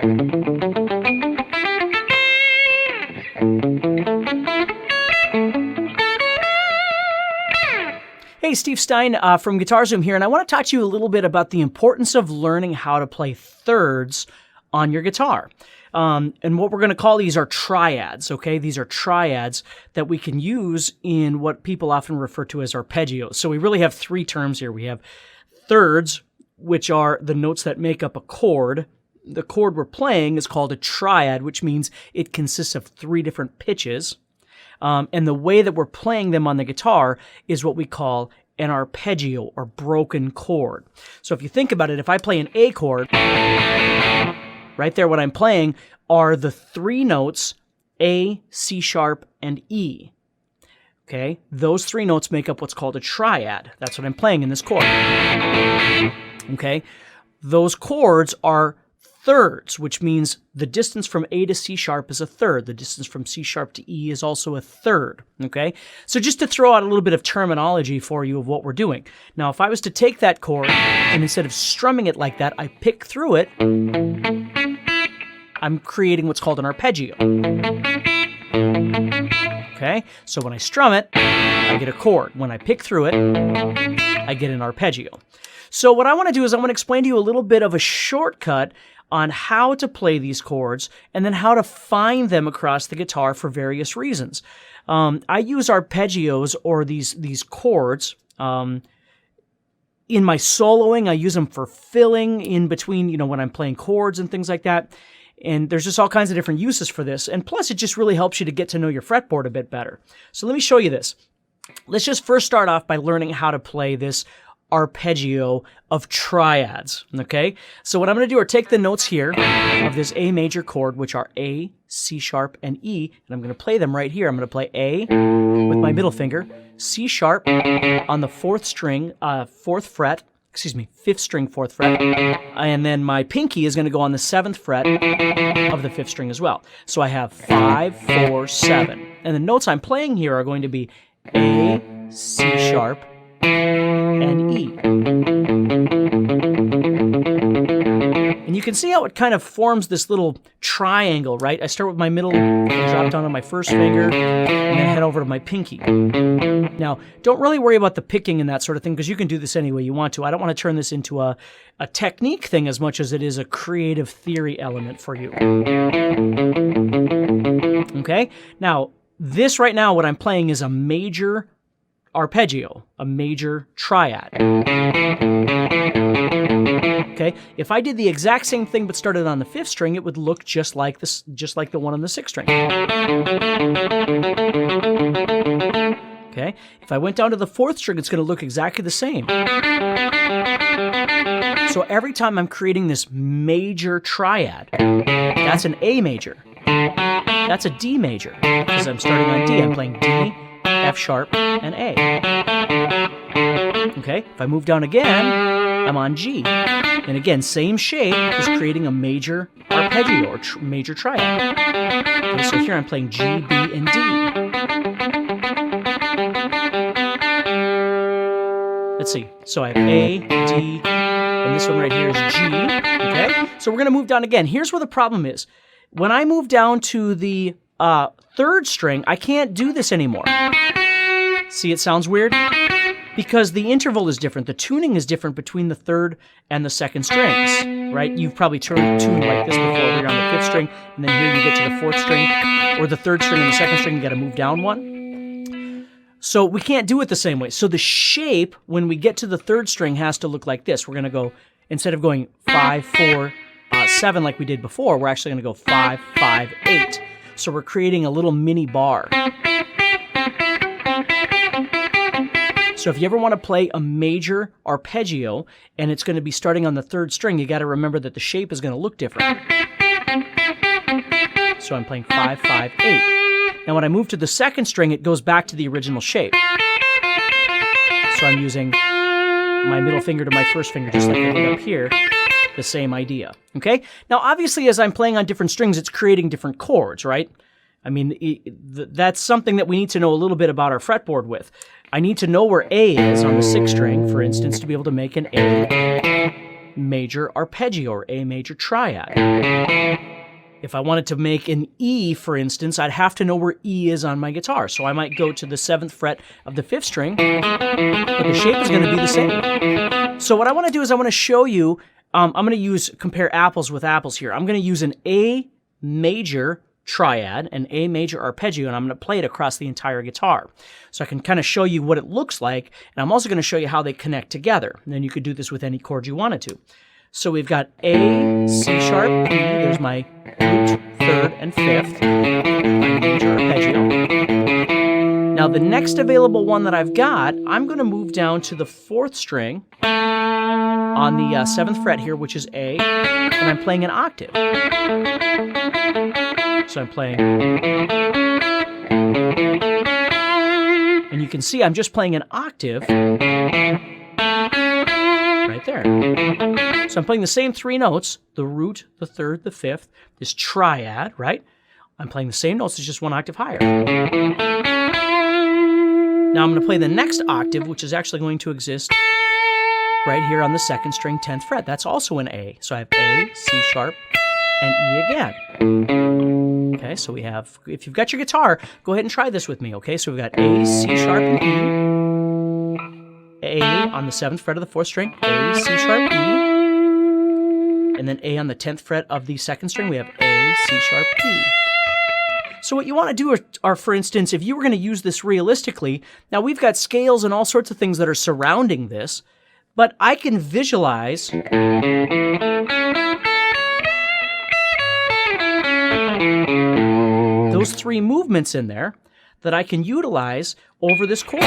Hey, Steve Stine from Guitar Zoom here, and I want to talk to you a little bit about the importance of learning how to play thirds on your guitar. And what we're going to call these are triads, okay? These are triads that we can use in what people often refer to as arpeggios. So we really have three terms here. We have thirds, which are the notes that make up a chord. The chord we're playing is called a triad, which means it consists of three different pitches. And the way that we're playing them on the guitar is what we call an arpeggio or broken chord. So if you think about it, if I play an A chord, right there what I'm playing are the three notes A, C sharp, and E. Okay, those three notes make up what's called a triad. That's what I'm playing in this chord. Okay, those chords are thirds, which means the distance from A to C sharp is a third. The distance from C sharp to E is also a third, okay? So just to throw out a little bit of terminology for you of what we're doing. Now, if I was to take that chord and instead of strumming it like that, I pick through it, I'm creating what's called an arpeggio. Okay? So when I strum it, I get a chord. When I pick through it, I get an arpeggio. So what I want to do is I want to explain to you a little bit of a shortcut on how to play these chords and then how to find them across the guitar for various reasons. I use arpeggios or these chords in my soloing. I use them for filling in between, when I'm playing chords and things like that. And there's just all kinds of different uses for this. And plus, it just really helps you to get to know your fretboard a bit better. So let me show you this. Let's just first start off by learning how to play this Arpeggio of Triads, okay? So what I'm going to do are take the notes here of this A major chord, which are A, C sharp, and E, and I'm going to play them right here. I'm going to play A with my middle finger, C sharp on the fifth string, fourth fret, and then my pinky is going to go on the 7th fret of the 5th string as well. So I have 5, 4, 7. And the notes I'm playing here are going to be A, C sharp, and E. And you can see how it kind of forms this little triangle, right? I start with my middle, drop down on my first finger, and then head over to my pinky. Now, don't really worry about the picking and that sort of thing, because you can do this any way you want to. I don't want to turn this into a technique thing as much as it is a creative theory element for you. Okay? Now, this right now, what I'm playing is a major arpeggio, a major triad. Okay, if I did the exact same thing but started on the 5th string, it would look just like this, just like the one on the 6th string. Okay, if I went down to the 4th string, it's going to look exactly the same. So every time I'm creating this major triad, that's an A major, that's a D major, because I'm starting on D. I'm playing D, F sharp, and A. Okay, if I move down again, I'm on G. And again, same shape is creating a major arpeggio or major triad. Okay, so here I'm playing G, B, and D. Let's see. So I have A, D, and this one right here is G. Okay, so we're going to move down again. Here's where the problem is. When I move down to the 3rd string, I can't do this anymore. See, it sounds weird? Because the interval is different. The tuning is different between the 3rd and the 2nd strings, right? You've probably tuned like this before. You're on the 5th string, and then here you get to the 4th string, or the 3rd string and the 2nd string, you got to move down one. So we can't do it the same way. So the shape, when we get to the 3rd string, has to look like this. We're going to go, instead of going 5, 4, 7 like we did before, we're actually going to go 5, 5, 8. So we're creating a little mini bar. So if you ever want to play a major arpeggio and it's going to be starting on the 3rd string, you got to remember that the shape is going to look different. So I'm playing 5, 5, 8. Now when I move to the 2nd string, it goes back to the original shape. So I'm using my middle finger to my first finger, just like I did up here. The same idea. Okay? Now obviously as I'm playing on different strings, it's creating different chords, right? I mean, that's something that we need to know a little bit about our fretboard with. I need to know where A is on the 6th string, for instance, to be able to make an A major arpeggio or A major triad. If I wanted to make an E, for instance, I'd have to know where E is on my guitar. So I might go to the 7th fret of the 5th string, but the shape is going to be the same. So what I want to do is I want to show you, I'm going to compare apples with apples here. I'm going to use an A major triad, an A major arpeggio, and I'm going to play it across the entire guitar. So I can kind of show you what it looks like, and I'm also going to show you how they connect together. And then you could do this with any chord you wanted to. So we've got A, C sharp, E, there's my root, 3rd, and 5th, my major arpeggio. Now the next available one that I've got, I'm going to move down to the 4th string on the 7th fret here, which is A, and I'm playing an octave. So I'm playing, and you can see I'm just playing an octave right there. So I'm playing the same 3 notes, the root, the 3rd, the 5th, this triad, right? I'm playing the same notes, it's just 1 octave higher. Now I'm going to play the next octave, which is actually going to exist right here on the 2nd string, 10th fret. That's also an A. So I have A, C sharp, and E again. Okay, so we have, if you've got your guitar, go ahead and try this with me, okay? So we've got A, C sharp, and E. A on the 7th fret of the 4th string, A, C sharp, E. And then A on the 10th fret of the 2nd string, we have A, C sharp, E. So what you want to do are, for instance, if you were going to use this realistically, now we've got scales and all sorts of things that are surrounding this, but I can visualize those 3 movements in there that I can utilize over this chord.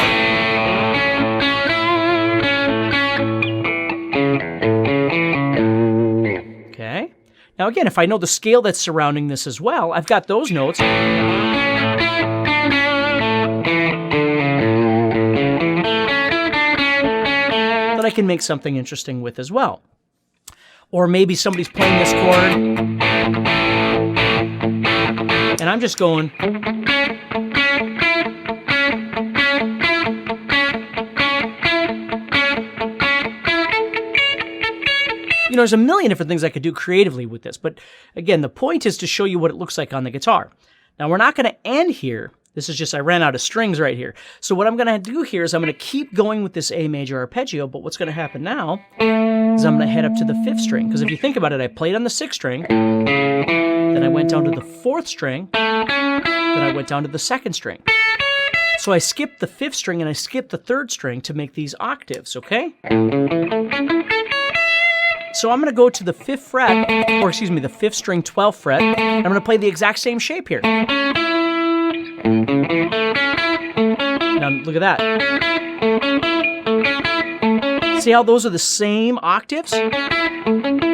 Okay. Now again, if I know the scale that's surrounding this as well, I've got those notes. That I can make something interesting with as well. Or maybe somebody's playing this chord, and I'm just going. You know, there's a million different things I could do creatively with this, but again, the point is to show you what it looks like on the guitar. Now, we're not going to end here. This is just, I ran out of strings right here. So what I'm going to do here is I'm going to keep going with this A major arpeggio, but what's going to happen now is I'm going to head up to the 5th string, because if you think about it, I played on the 6th string, then I went down to the 4th string, then I went down to the 2nd string. So I skipped the 5th string and I skipped the 3rd string to make these octaves, okay? So I'm going to go to the 5th fret, or excuse me, the 5th string, 12th fret, and I'm going to play the exact same shape here. Now look at that. See how those are the same octaves,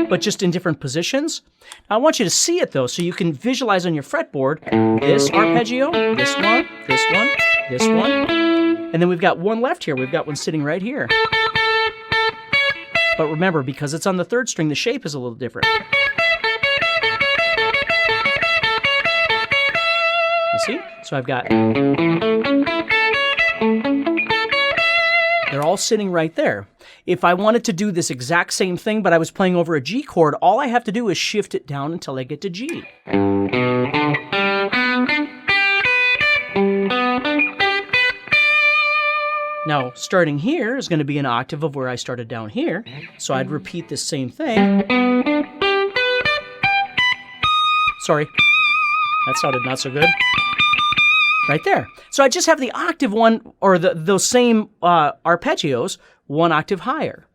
but just in different positions? Now I want you to see it though, so you can visualize on your fretboard this arpeggio, this one, this one, this one, and then we've got one left here. We've got one sitting right here. But remember, because it's on the 3rd string, the shape is a little different. You see? So I've got... They're all sitting right there. If I wanted to do this exact same thing, but I was playing over a G chord, all I have to do is shift it down until I get to G. Now, starting here is going to be an octave of where I started down here, so I'd repeat this same thing. Sorry, that sounded not so good. Right there. So I just have the octave one, or those same arpeggios, 1 octave higher.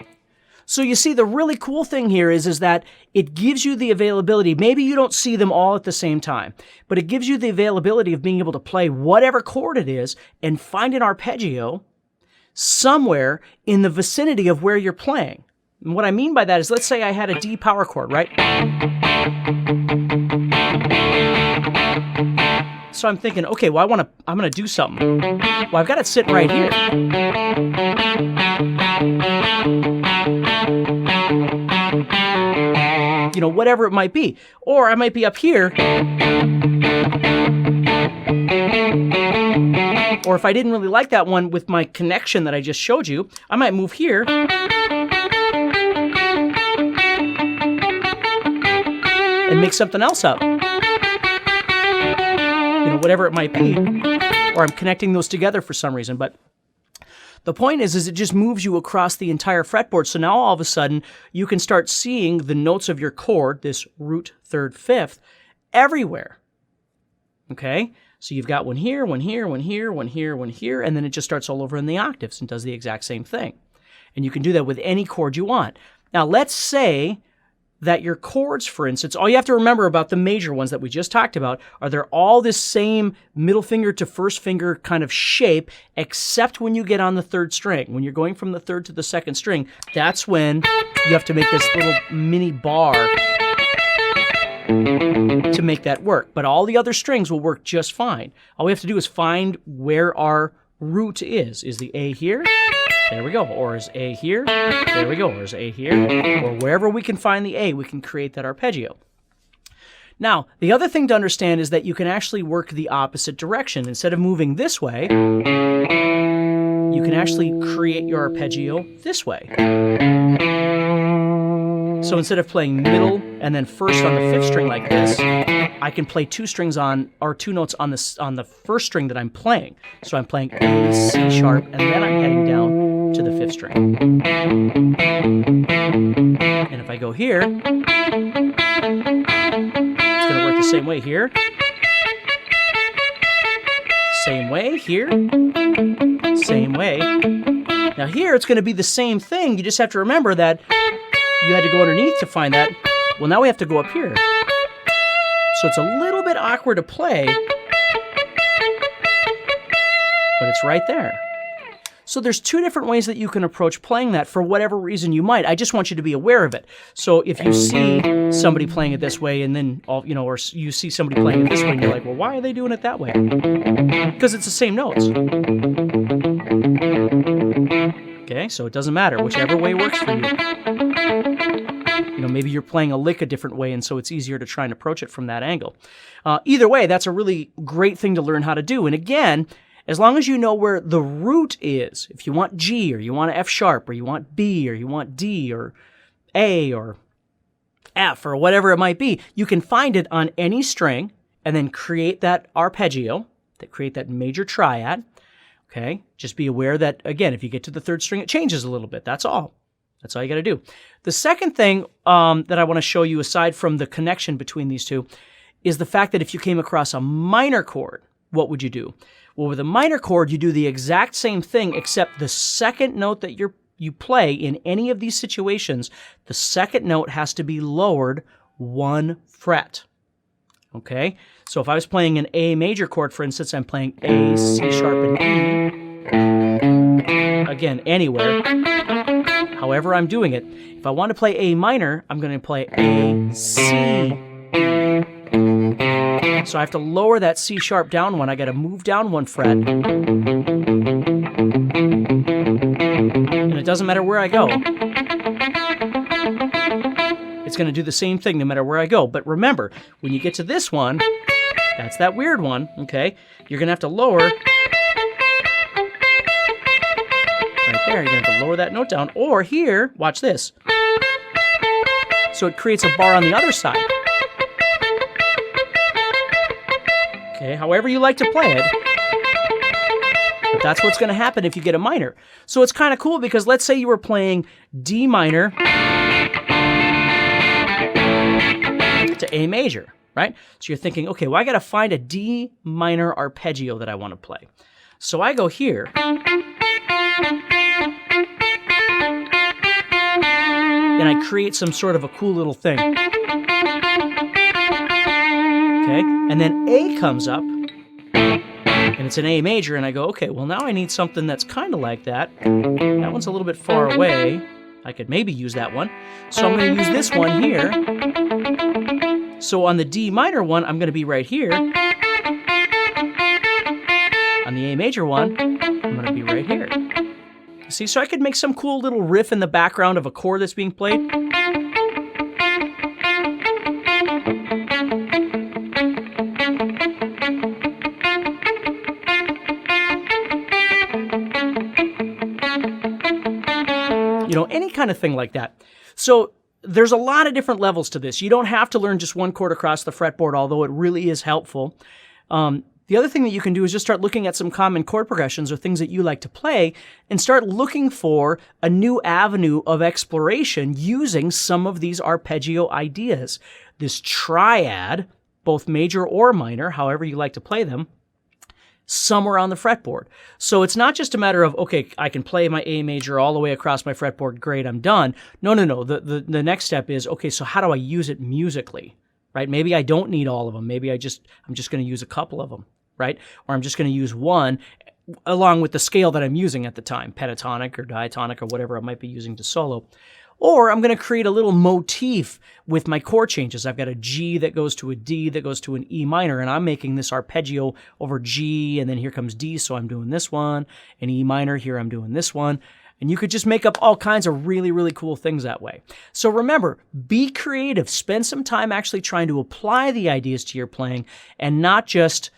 So you see, the really cool thing here is that it gives you the availability. Maybe you don't see them all at the same time, but it gives you the availability of being able to play whatever chord it is and find an arpeggio somewhere in the vicinity of where you're playing. And what I mean by that is, let's say I had a D power chord, right? So I'm thinking, okay, well, I'm gonna do something. Well, I've got it sitting right here. You know, whatever it might be. Or I might be up here. Or if I didn't really like that one with my connection that I just showed you, I might move here. and make something else up. You know, whatever it might be. Or I'm connecting those together for some reason. But the point is it just moves you across the entire fretboard. So now all of a sudden, you can start seeing the notes of your chord, this root, third, fifth, everywhere. Okay? So you've got one here, one here, one here, one here, one here, and then it just starts all over in the octaves and does the exact same thing. And you can do that with any chord you want. Now, let's say that your chords, for instance, all you have to remember about the major ones that we just talked about are they're all this same middle finger to first finger kind of shape, except when you get on the third string. When you're going from the third to the second string, that's when you have to make this little mini bar to make that work. But all the other strings will work just fine. All we have to do is find where our root is. Is the A here? There we go. Or is A here? There we go. Or is A here? Or wherever we can find the A, we can create that arpeggio. Now, the other thing to understand is that you can actually work the opposite direction. Instead of moving this way, you can actually create your arpeggio this way. So instead of playing middle and then first on the fifth string like this, I can play two notes on the first string that I'm playing. So I'm playing A, C sharp, and then I'm heading down to the fifth string. And if I go here, it's going to work the same way here. Same way here. Same way. Now here it's going to be the same thing. You just have to remember that you had to go underneath to find that. Well, now we have to go up here. So it's a little bit awkward to play, but it's right there. So there's two different ways that you can approach playing that for whatever reason you might. I just want you to be aware of it. So if you see somebody playing it this way and then, or you see somebody playing it this way and you're like, well, why are they doing it that way? Because it's the same notes. Okay, so it doesn't matter, whichever way works for you. You know, maybe you're playing a lick a different way, and so it's easier to try and approach it from that angle. Either way, that's a really great thing to learn how to do. And again, as long as you know where the root is, if you want G, or you want F sharp, or you want B, or you want D, or A, or F, or whatever it might be, you can find it on any string, and then create that arpeggio, create that major triad. Okay, just be aware that, again, if you get to the third string, it changes a little bit. That's all. That's all you got to do. The second thing that I want to show you, aside from the connection between these two, is the fact that if you came across a minor chord, what would you do? Well, with a minor chord, you do the exact same thing, except the second note that you play in any of these situations, the second note has to be lowered 1 fret. Okay? So if I was playing an A major chord, for instance, I'm playing A, C sharp, and E. Again, anywhere. However I'm doing it. If I want to play A minor, I'm going to play A, C. So I have to lower that C sharp down 1. I got to move down 1 fret. And it doesn't matter where I go. It's going to do the same thing no matter where I go. But remember, when you get to this one, that's that weird one, okay? You're going to have to lower. Right there, you're going to have to lower that note down. Or here, watch this. So it creates a bar on the other side. Okay, however you like to play it. But that's what's going to happen if you get a minor. So it's kind of cool because let's say you were playing D minor to A major, right? So you're thinking, okay, well, I got to find a D minor arpeggio that I want to play. So I go here. And I create some sort of a cool little thing. Okay, and then A comes up, and it's an A major, and I go, okay, well, now I need something that's kind of like that. That one's a little bit far away. I could maybe use that one. So I'm going to use this one here. So on the D minor one, I'm going to be right here. On the A major one, I'm going to be right here. See, so I could make some cool little riff in the background of a chord that's being played. You know, any kind of thing like that. So there's a lot of different levels to this. You don't have to learn just one chord across the fretboard, although it really is helpful. The other thing that you can do is just start looking at some common chord progressions or things that you like to play and start looking for a new avenue of exploration using some of these arpeggio ideas. This triad, both major or minor, however you like to play them, somewhere on the fretboard. So it's not just a matter of, okay, I can play my A major all the way across my fretboard, great, I'm done. No. The next step is, okay, so how do I use it musically, right? Maybe I don't need all of them. Maybe I'm just going to use a couple of them, right? Or I'm just going to use one along with the scale that I'm using at the time, pentatonic or diatonic or whatever I might be using to solo. Or I'm going to create a little motif with my chord changes. I've got a G that goes to a D that goes to an E minor, and I'm making this arpeggio over G, and then here comes D, so I'm doing this one, and E minor, here I'm doing this one. And you could just make up all kinds of really, really cool things that way. So remember, be creative. Spend some time actually trying to apply the ideas to your playing and not just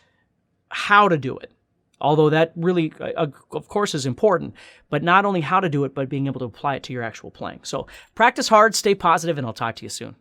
how to do it. Although that really, of course, is important, but not only how to do it, but being able to apply it to your actual playing. So practice hard, stay positive, and I'll talk to you soon.